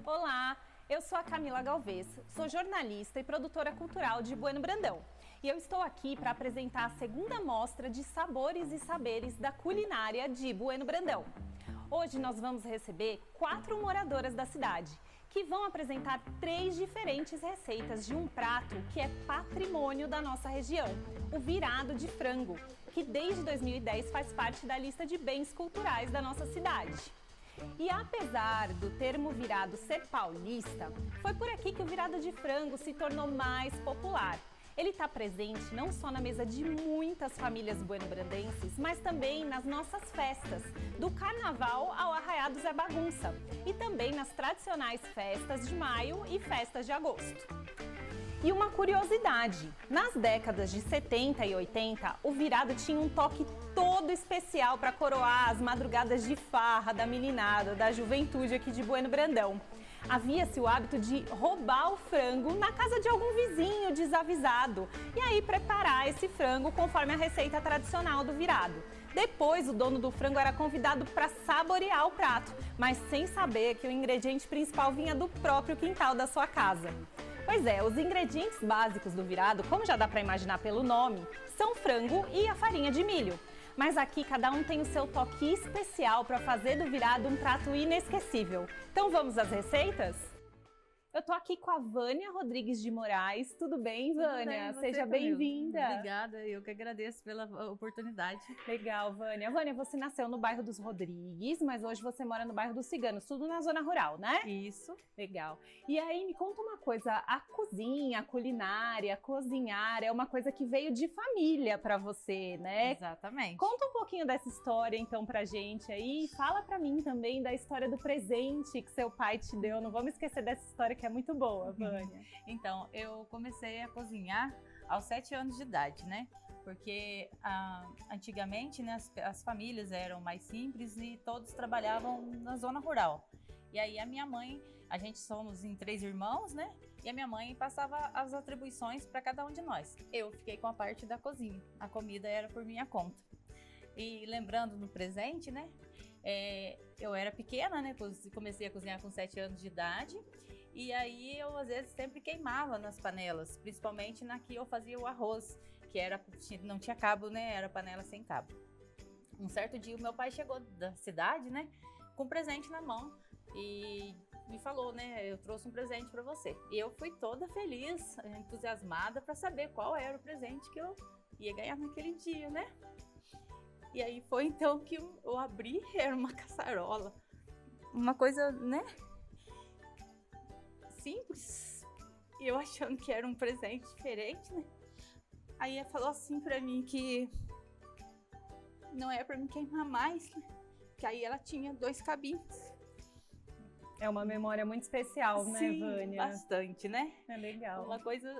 Olá, eu sou a Camila Galvez, sou jornalista e produtora cultural de Bueno Brandão. E eu estou aqui para apresentar a segunda mostra de Sabores e Saberes da Culinária de Bueno Brandão. Hoje nós vamos receber 4 moradoras da cidade, que vão apresentar 3 diferentes receitas de um prato que é patrimônio da nossa região, o virado de frango, que desde 2010 faz parte da lista de bens culturais da nossa cidade. E apesar do termo virado ser paulista, foi por aqui que o virado de frango se tornou mais popular. Ele está presente não só na mesa de muitas famílias buenobrandenses, mas também nas nossas festas, do Carnaval ao Arraiá do Zé Bagunça, e também nas tradicionais festas de maio e festas de agosto. E uma curiosidade, nas décadas de 70 e 80, o virado tinha um toque todo especial para coroar as madrugadas de farra da meninada, da juventude aqui de Bueno Brandão. Havia-se o hábito de roubar o frango na casa de algum vizinho desavisado e aí preparar esse frango conforme a receita tradicional do virado. Depois, o dono do frango era convidado para saborear o prato, mas sem saber que o ingrediente principal vinha do próprio quintal da sua casa. Pois é, os ingredientes básicos do virado, como já dá para imaginar pelo nome, são frango e a farinha de milho. Mas aqui cada um tem o seu toque especial para fazer do virado um prato inesquecível. Então vamos às receitas? Eu tô aqui com a Vânia Rodrigues de Moraes. Tudo bem, Vânia? Seja bem-vinda. Obrigada, eu que agradeço pela oportunidade. Legal, Vânia. Vânia, você nasceu no bairro dos Rodrigues, mas hoje você mora no bairro dos Ciganos, tudo na zona rural, né? Isso. Legal. E aí, me conta uma coisa, a cozinha, a culinária, cozinhar é uma coisa que veio de família pra você, né? Exatamente. Conta um pouquinho dessa história, então, pra gente aí. Fala pra mim também da história do presente que seu pai te deu. Não vamos esquecer dessa história que é muito boa, Vânia. Então, eu comecei a cozinhar aos 7 anos de idade, né? Porque antigamente, né, as famílias eram mais simples e todos trabalhavam na zona rural. E aí a minha mãe, a gente somos em 3 irmãos, né? E a minha mãe passava as atribuições para cada um de nós. Eu fiquei com a parte da cozinha, a comida era por minha conta. E lembrando no presente, né? Eu era pequena, né? Comecei a cozinhar com 7 anos de idade. E aí eu, às vezes, sempre queimava nas panelas. Principalmente na que eu fazia o arroz, que não tinha cabo, né? Era panela sem cabo. Um certo dia, o meu pai chegou da cidade, né? Com um presente na mão. E me falou, né? Eu trouxe um presente para você. E eu fui toda feliz, entusiasmada, para saber qual era o presente que eu ia ganhar naquele dia, né? E aí foi então que eu abri, era uma caçarola. Uma coisa, né? Simples. E eu achando que era um presente diferente, né? Aí ela falou assim pra mim que não é pra me queimar mais, né? Que aí ela tinha 2 cabinhos. É uma memória muito especial, né, Sim, Vânia? bastante, né? É legal. Uma coisa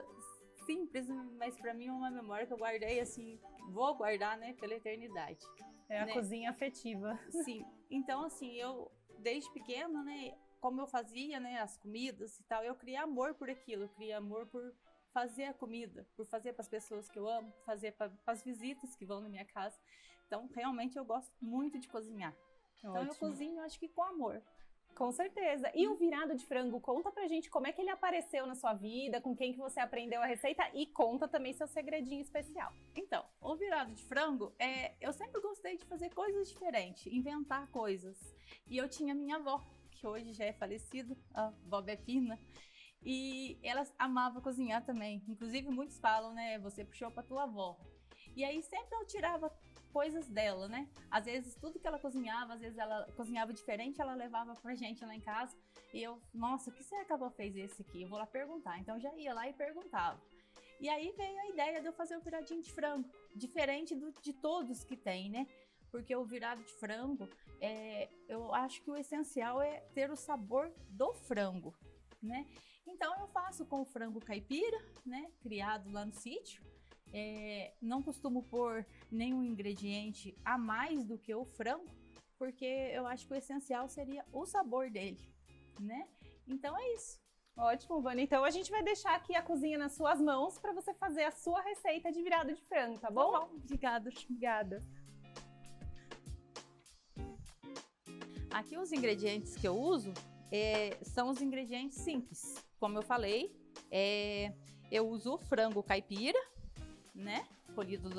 simples, mas pra mim é uma memória que eu guardei assim, vou guardar, né, pela eternidade. É a né? cozinha afetiva. Sim. Então, assim, eu desde pequena, né, como eu fazia, né, as comidas e tal, eu criei amor por aquilo, eu criei amor por fazer a comida, por fazer para as pessoas que eu amo, fazer para as visitas que vão na minha casa. Então, realmente eu gosto muito de cozinhar. Então, eu cozinho, acho que com amor. Com certeza. E o virado de frango, conta pra gente como é que ele apareceu na sua vida, com quem que você aprendeu a receita e conta também seu segredinho especial. Então, o virado de frango, eu sempre gostei de fazer coisas diferentes, inventar coisas. E eu tinha minha avó, que hoje já é falecida, a vó Bepina, e ela amava cozinhar também. Inclusive, muitos falam, né, você puxou pra tua avó. E aí sempre eu tirava coisas dela, né? Às vezes tudo que ela cozinhava, às vezes ela cozinhava diferente, ela levava pra gente lá em casa. E eu, nossa, o que será que a avó fez esse aqui? Eu vou lá perguntar. Então já ia lá e perguntava. E aí veio a ideia de eu fazer o viradinho de frango, diferente de todos que tem, né? Porque o virado de frango, eu acho que o essencial é ter o sabor do frango, né? Então eu faço com o frango caipira, né? Criado lá no sítio. Não costumo pôr nenhum ingrediente a mais do que o frango, porque eu acho que o essencial seria o sabor dele, né? Então é isso. Ótimo, Vânia. Então a gente vai deixar aqui a cozinha nas suas mãos para você fazer a sua receita de virado de frango, tá bom? Tá bom, obrigada. Obrigada. Aqui os ingredientes que eu uso são os ingredientes simples. Como eu falei, eu uso o frango caipira, né? Colhido,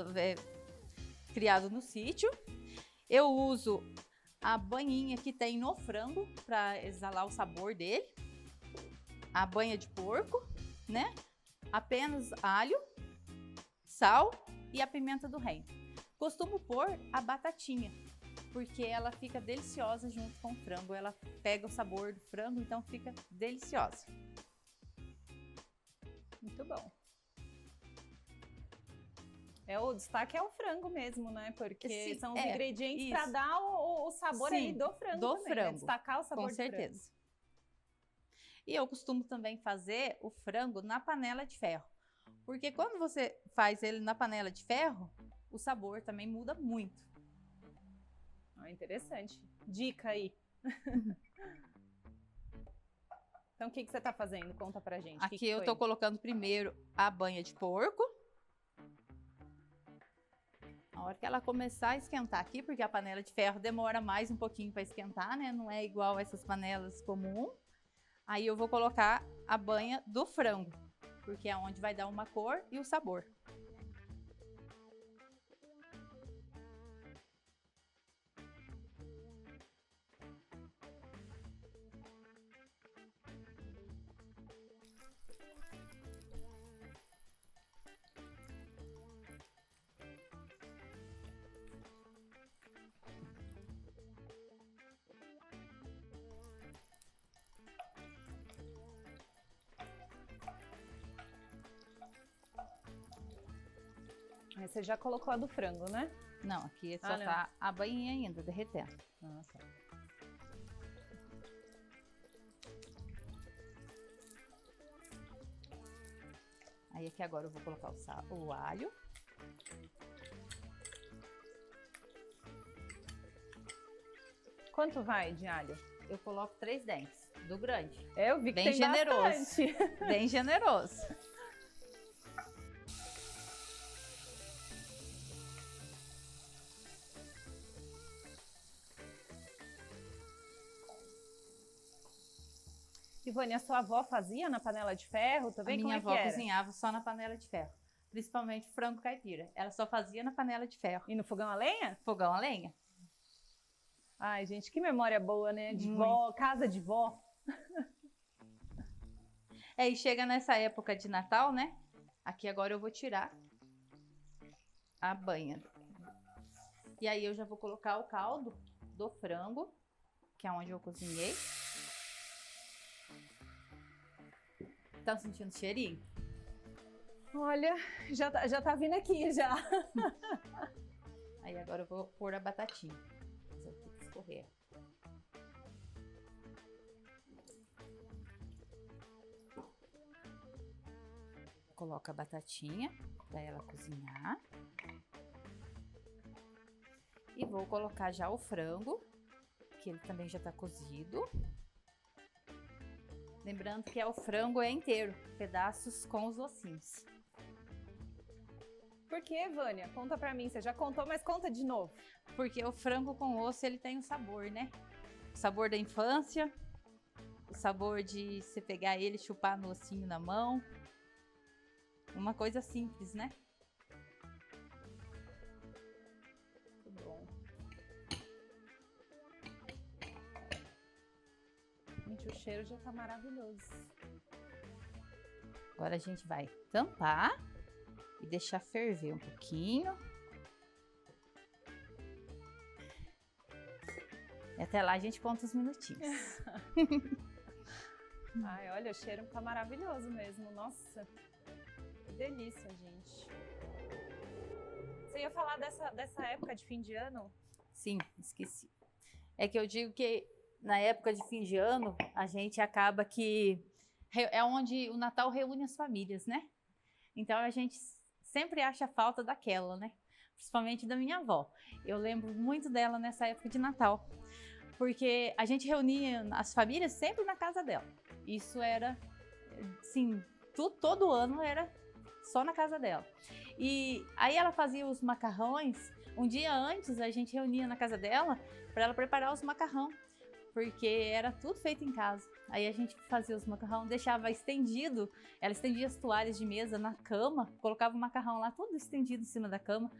criado no sítio. Eu uso a banhinha que tem no frango para exalar o sabor dele. A banha de porco, né? Apenas alho, sal e a pimenta do reino. Costumo pôr a batatinha, porque ela fica deliciosa junto com o frango. Ela pega o sabor do frango, então fica deliciosa. Muito bom. O destaque é o frango mesmo, né? Porque Sim, são os ingredientes para dar o sabor Sim, aí do frango do também, frango, né? Destacar o sabor com do certeza. frango. E eu costumo também fazer o frango na panela de ferro. Porque quando você faz ele na panela de ferro, o sabor também muda muito. Interessante. Dica aí. Então, o que você tá fazendo? Conta pra gente. Aqui eu tô colocando primeiro a banha de porco. A hora que ela começar a esquentar aqui, porque a panela de ferro demora mais um pouquinho para esquentar, né? Não é igual essas panelas comuns. Aí eu vou colocar a banha do frango, porque é onde vai dar uma cor e o sabor. Aí você já colocou a do frango, né? Não, aqui só tá a banhinha ainda derretendo. Nossa. Aí aqui agora eu vou colocar o alho. Quanto vai de alho? Eu coloco 3 dentes, do grande. Eu vi que bem tem generoso. bastante. Bem generoso. Ivone, a sua avó fazia na panela de ferro também? A minha Como é avó que era? cozinhava só na panela de ferro. Principalmente frango caipira. Ela só fazia na panela de ferro. E no fogão a lenha? Fogão a lenha. Ai, gente, que memória boa, né? De vó, casa de vó. E chega nessa época de Natal, né? Aqui agora eu vou tirar a banha. E aí eu já vou colocar o caldo do frango, que é onde eu cozinhei. Tá sentindo o cheirinho? Olha, já tá vindo aqui, já. Aí agora eu vou pôr a batatinha. Fazer o que escorrer. Coloco a batatinha para ela cozinhar. E vou colocar já o frango, que ele também já tá cozido. Lembrando que o frango é inteiro, pedaços com os ossinhos. Por que, Vânia? Conta pra mim. Você já contou, mas conta de novo. Porque o frango com osso, ele tem um sabor, né? O sabor da infância, o sabor de você pegar ele e chupar no ossinho na mão. Uma coisa simples, né? Muito bom. Gente, o cheiro já tá maravilhoso. Agora a gente vai tampar e deixar ferver um pouquinho. E até lá a gente conta os minutinhos. Ai, olha, o cheiro tá maravilhoso mesmo. Nossa, que delícia, gente. Você ia falar dessa época de fim de ano? Sim, esqueci. É que eu digo que na época de fim de ano, a gente acaba que é onde o Natal reúne as famílias, né? Então a gente sempre acha falta daquela, né? Principalmente da minha avó. Eu lembro muito dela nessa época de Natal, porque a gente reunia as famílias sempre na casa dela. Isso era, assim, todo ano era só na casa dela. E aí ela fazia os macarrões. Um dia antes a gente reunia na casa dela para ela preparar os macarrão. porque era tudo feito em casa. Aí a gente fazia os macarrão, deixava estendido, ela estendia as toalhas de mesa na cama, colocava o macarrão lá todo estendido em cima da cama,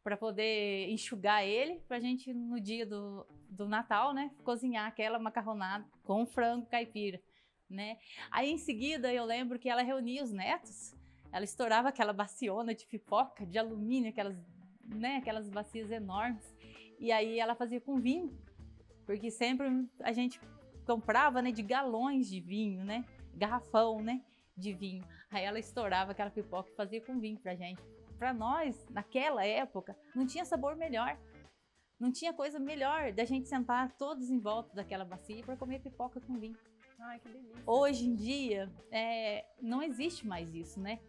para poder enxugar ele, pra gente no dia do Natal, né, cozinhar aquela macarronada com frango caipira, né. Aí em seguida eu lembro que ela reunia os netos, ela estourava aquela baciona de pipoca, de alumínio, aquelas bacias enormes, e aí ela fazia com vinho, porque sempre a gente comprava, né, de galões de vinho, né, garrafão, né, de vinho. Aí ela estourava aquela pipoca e fazia com vinho pra gente. Para nós, naquela época, não tinha sabor melhor. Não tinha coisa melhor da gente sentar todos em volta daquela bacia para comer pipoca com vinho. Ai, que delícia. Hoje em dia, não existe mais isso, né?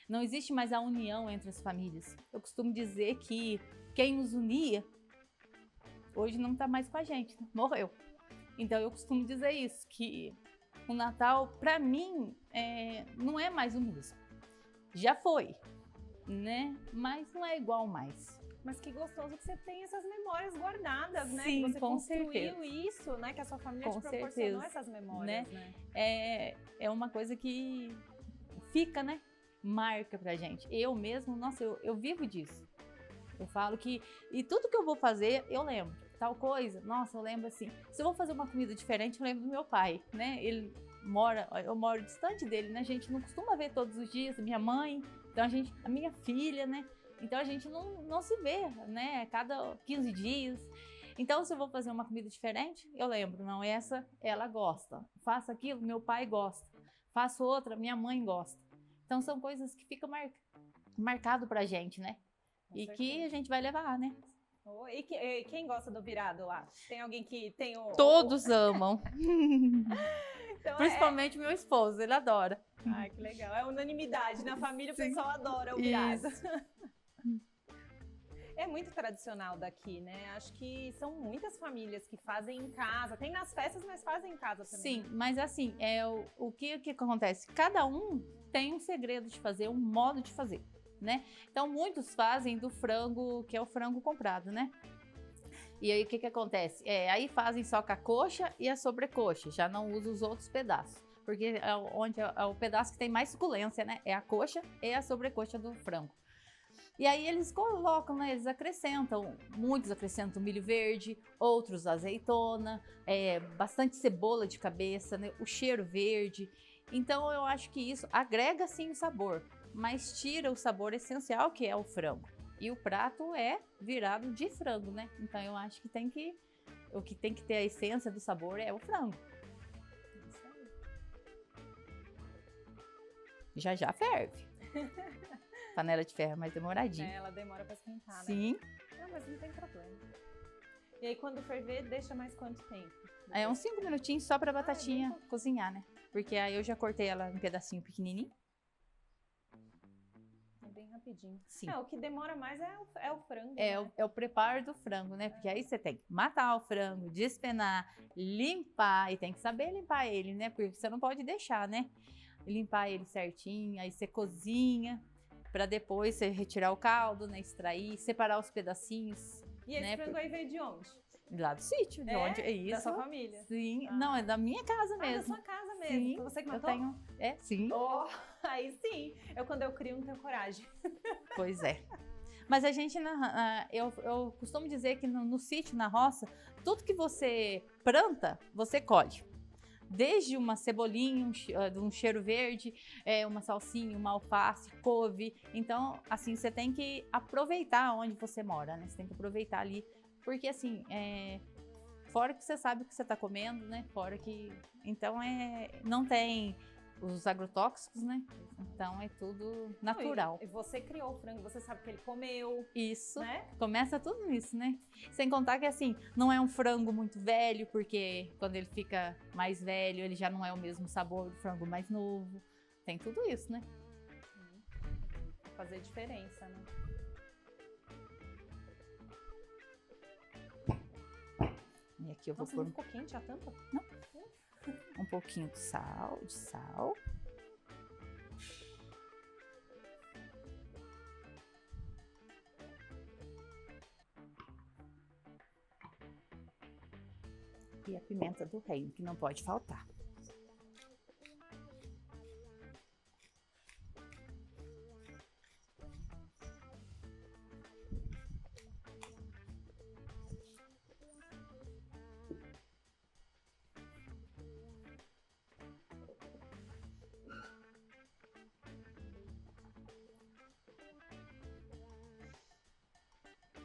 Não existe mais a união entre as famílias. Eu costumo dizer que quem nos unia, hoje não está mais com a gente, né? Morreu. Então eu costumo dizer isso, que o Natal, para mim, não é mais o mesmo. Já foi, né? Mas não é igual mais. Mas que gostoso que você tem essas memórias guardadas, né? Sim, que você com construiu certeza. isso, né? Que a sua família Com te proporcionou certeza, essas memórias, né? É uma coisa que fica, né? Marca pra gente. Eu mesmo, nossa, eu vivo disso. Eu falo que... E tudo que eu vou fazer, eu lembro. Tal coisa, nossa, eu lembro assim. Se eu vou fazer uma comida diferente, eu lembro do meu pai, né? Eu moro distante dele, né? A gente não costuma ver todos os dias, minha mãe, então a minha filha, né? Então a gente não se vê, né? Cada 15 dias. Então, se eu vou fazer uma comida diferente, eu lembro, não, essa ela gosta. Faço aquilo, meu pai gosta. Faço outra, minha mãe gosta. Então são coisas que ficam marcado pra gente, né? Com e certeza. que a gente vai levar, né? Oh, e quem gosta do virado lá? Tem alguém que tem o... Todos amam. Então, Principalmente meu esposo, ele adora. Ai, que legal. É unanimidade. Na família Sim. o pessoal adora o virado. Isso. É muito tradicional daqui, né? Acho que são muitas famílias que fazem em casa. Tem nas festas, mas fazem em casa também. Sim, mas assim, o que acontece? Cada um tem um segredo de fazer, um modo de fazer, né? Então, muitos fazem do frango, que é o frango comprado, né? E aí, o que acontece? Aí fazem só com a coxa e a sobrecoxa, já não usa os outros pedaços. Porque é o pedaço que tem mais suculência, né? É a coxa e a sobrecoxa do frango. E aí eles colocam, né? Eles acrescentam, muitos acrescentam milho verde, outros azeitona, bastante cebola de cabeça, né? O cheiro verde. Então eu acho que isso agrega sim o sabor, mas tira o sabor essencial que é o frango. E o prato é virado de frango, né? Então eu acho que o que tem que ter a essência do sabor é o frango. Já ferve. Panela de ferro é mais demoradinha. Ela demora pra esquentar, né? Sim. Não, mas não tem problema. E aí quando ferver, deixa mais quanto tempo? É uns 5 minutinhos só pra batatinha cozinhar, né? Porque aí eu já cortei ela em pedacinho pequenininho. É bem rapidinho. Sim. O que demora mais é o frango, É o preparo do frango, né? Porque aí você tem que matar o frango, despenar, limpar. E tem que saber limpar ele, né? Porque você não pode deixar, né? Limpar ele certinho, aí você cozinha. Pra depois você retirar o caldo, né? Extrair, separar os pedacinhos. E esse né? frango aí veio de onde? Lá do sítio, de onde é isso? Da sua família? Sim, não, é da minha casa Da mesmo. sua casa mesmo. Sim, Foi você que eu matou? tenho. Sim. Oh, aí sim. Quando eu crio, não tenho coragem. Pois é. Mas a gente, eu costumo dizer que no sítio, na roça, tudo que você planta, você colhe. Desde uma cebolinha, um cheiro verde, uma salsinha, uma alface, couve. Então, assim, você tem que aproveitar onde você mora, né? Você tem que aproveitar ali. Porque, assim, fora que você sabe o que você está comendo, né? Fora que... Então, não tem os agrotóxicos, né? Então, é tudo natural. E você criou o frango, você sabe que ele comeu. Isso. Né? Começa tudo nisso, né? Sem contar que, assim, não é um frango muito velho, porque quando ele fica mais velho, ele já não é o mesmo sabor do frango mais novo. Tem tudo isso, né? Vai fazer diferença, né? E aqui eu vou Nossa, pôr não ficou quente a tampa? um pouquinho de sal. E a pimenta do reino, que não pode faltar.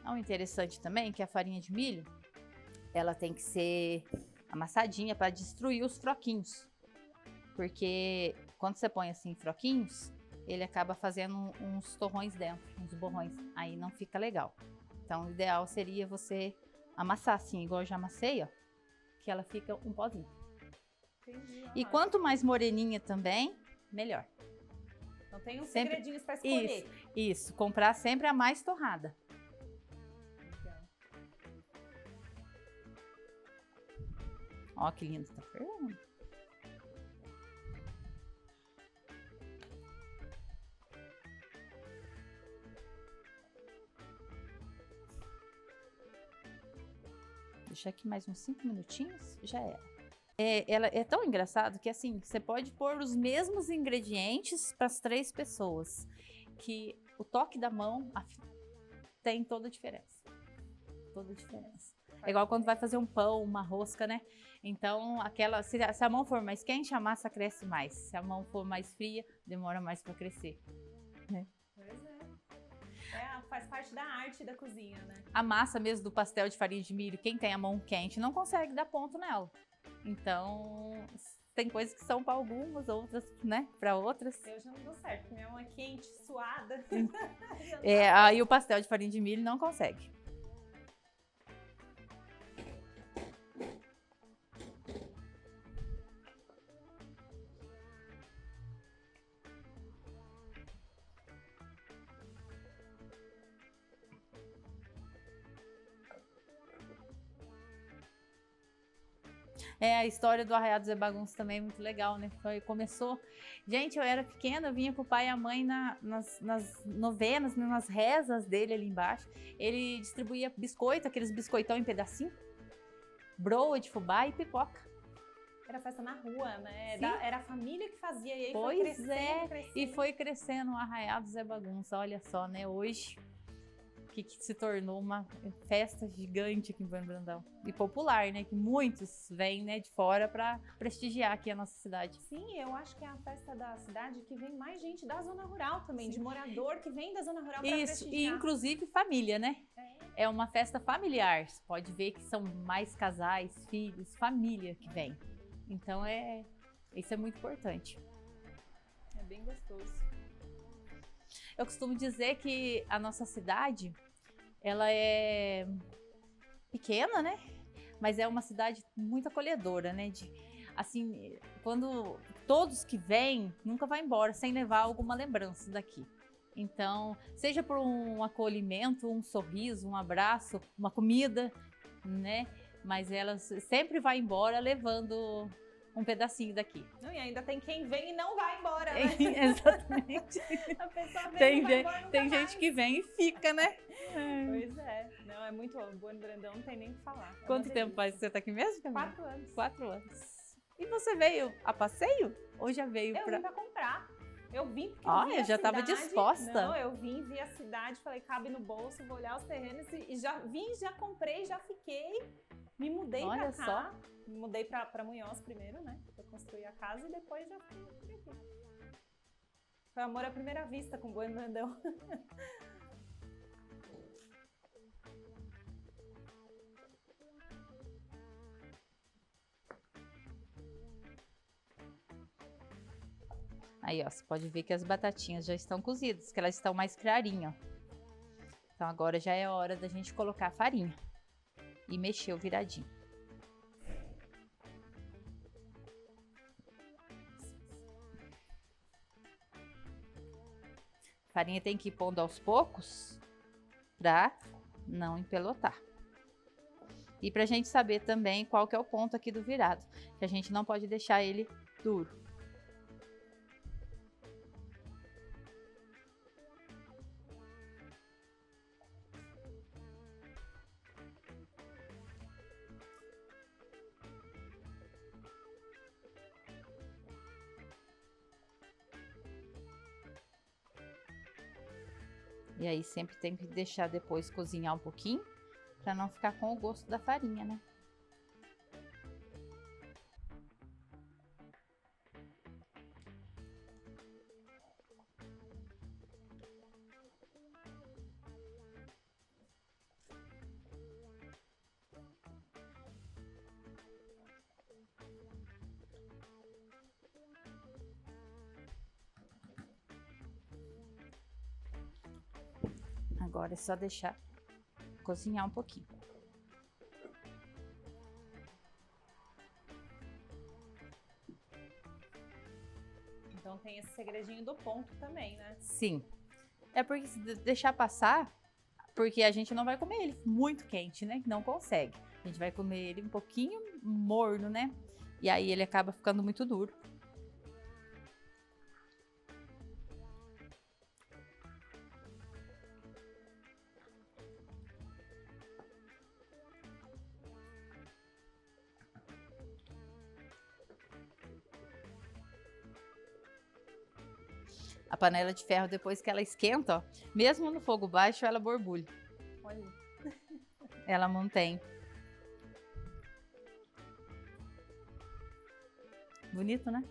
O interessante também é que a farinha de milho, ela tem que ser amassadinha para destruir os froquinhos. Porque quando você põe assim froquinhos, ele acaba fazendo uns torrões dentro, uns borrões. Aí não fica legal. Então o ideal seria você amassar assim, igual eu já amassei, ó. Que ela fica um pozinho. Entendi, E quanto mais moreninha também, melhor. Então tem uns segredinhos para escolher. Isso, comprar sempre a mais torrada. Ó, que lindo, tá fervendo. Deixa aqui mais uns 5 minutinhos, já era. Ela é tão engraçado que assim, você pode pôr os mesmos ingredientes para as 3 pessoas, que o toque da mão tem toda a diferença. Toda a diferença. É igual quando vai fazer um pão, uma rosca, né? Então, se a mão for mais quente, a massa cresce mais. Se a mão for mais fria, demora mais para crescer. Né? Pois é. Faz parte da arte da cozinha, né? A massa mesmo do pastel de farinha de milho, quem tem a mão quente não consegue dar ponto nela. Então, tem coisas que são para algumas, outras, né, para outras. Eu já não dou certo, minha mão é quente, suada. Aí o pastel de farinha de milho não consegue. A história do Arraiado Zé Bagunça também é muito legal, né? Começou... Gente, eu era pequena, eu vinha com o pai e a mãe nas novenas, nas rezas dele ali embaixo. Ele distribuía biscoito, aqueles biscoitão em pedacinho, broa de fubá e pipoca. Era festa na rua, né? Sim. Era a família que fazia e aí Pois foi crescendo, crescendo. E foi crescendo o Arraiado Zé Bagunça, olha só, né? Hoje... Que se tornou uma festa gigante aqui em Bueno Brandão. E popular, né? Que muitos vêm, né, de fora para prestigiar aqui a nossa cidade. Sim, eu acho que é a festa da cidade que vem mais gente da zona rural também, de morador que vem da zona rural para prestigiar. Isso, e inclusive família, né? É uma festa familiar. Você pode ver que são mais casais, filhos, família que vem. Então, isso é muito importante. É bem gostoso. Eu costumo dizer que a nossa cidade, ela é pequena, né? Mas é uma cidade muito acolhedora, né? Assim, quando todos que vêm, nunca vai embora sem levar alguma lembrança daqui. Então, seja por um acolhimento, um sorriso, um abraço, uma comida, né? Mas ela sempre vai embora levando um pedacinho daqui. Não, e ainda tem quem vem e não vai embora, né? Exatamente. A pessoa vem e vai embora, tem gente que vem e fica, né? Pois é. Não, é muito bom. Bueno Brandão não tem nem o que falar. Quanto tempo faz que você tá aqui mesmo, Camila? 4 anos. 4 anos. E você veio a passeio? Ou já veio Eu vim pra comprar. Eu vim porque Olha, eu já tava disposta. Não, eu vim, vi a cidade, falei, cabe no bolso, vou olhar os terrenos e já vim, já comprei, já fiquei. Me mudei pra cá. Só. Me mudei pra Munhoz primeiro, né? Eu construí a casa e depois já fui por aqui. Foi amor à primeira vista com Bueno Brandão. Aí, ó, você pode ver que as batatinhas já estão cozidas, que elas estão mais clarinhas, ó. Então agora já é a hora da gente colocar a farinha e mexer o viradinho. A farinha tem que ir pondo aos poucos pra não empelotar. E pra gente saber também qual que é o ponto aqui do virado, que a gente não pode deixar ele duro. E aí sempre tem que deixar depois cozinhar um pouquinho, para não ficar com o gosto da farinha, né? Agora é só deixar cozinhar um pouquinho. Então tem esse segredinho do ponto também, né? Sim. É porque se deixar passar, porque a gente não vai comer ele muito quente, né? Não consegue. A gente vai comer ele um pouquinho morno, né? E aí ele acaba ficando muito duro. A panela de ferro, depois que ela esquenta, ó, mesmo no fogo baixo, ela borbulha. Olha. Ela mantém. Bonito, né?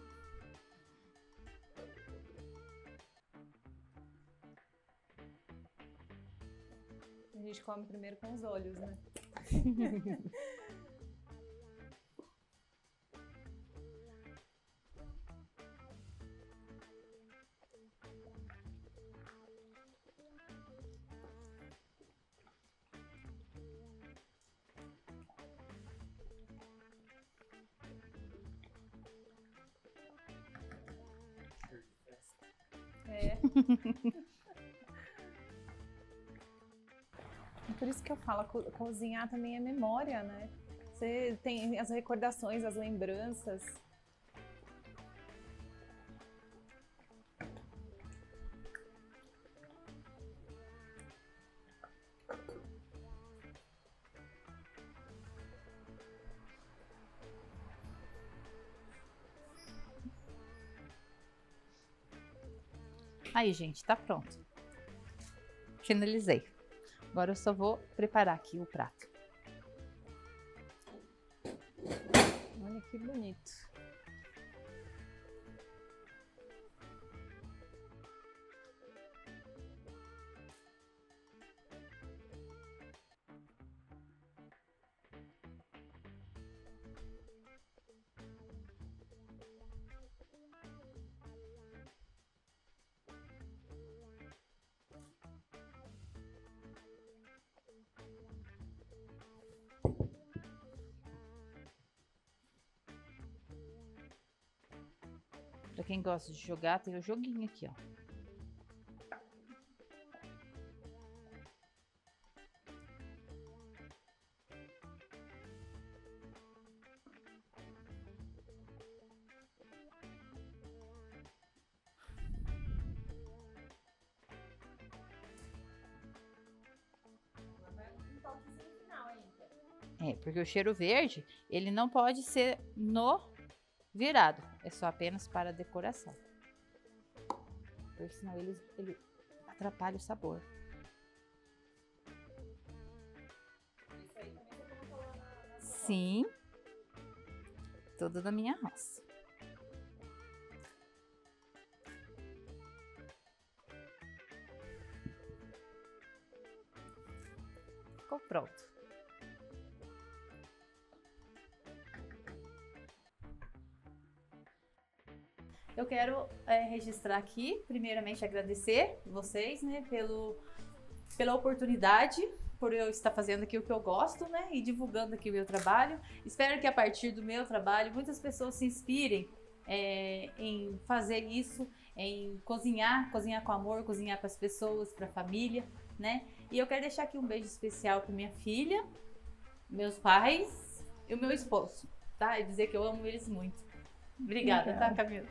A gente come primeiro com os olhos, né? É. Por isso que eu falo, cozinhar também é memória, né? Você tem as recordações, as lembranças. Aí, gente, tá pronto. Finalizei. Agora eu só vou preparar aqui o prato. Olha que bonito. Pra quem gosta de jogar, tem o joguinho aqui, ó. É, porque o cheiro verde, ele não pode ser no virado, é só apenas para decoração. Porque senão ele atrapalha o sabor. Isso aí também você colocou lá na Sim, tudo da minha roça. Ficou pronto. Eu quero registrar aqui, primeiramente agradecer vocês, né, pela oportunidade, por eu estar fazendo aqui o que eu gosto, né, e divulgando aqui o meu trabalho. Espero que a partir do meu trabalho muitas pessoas se inspirem em fazer isso, em cozinhar com amor, cozinhar para as pessoas, para a família, né. E eu quero deixar aqui um beijo especial para minha filha, meus pais e o meu esposo, tá? E dizer que eu amo eles muito. Obrigada, tá, Camila?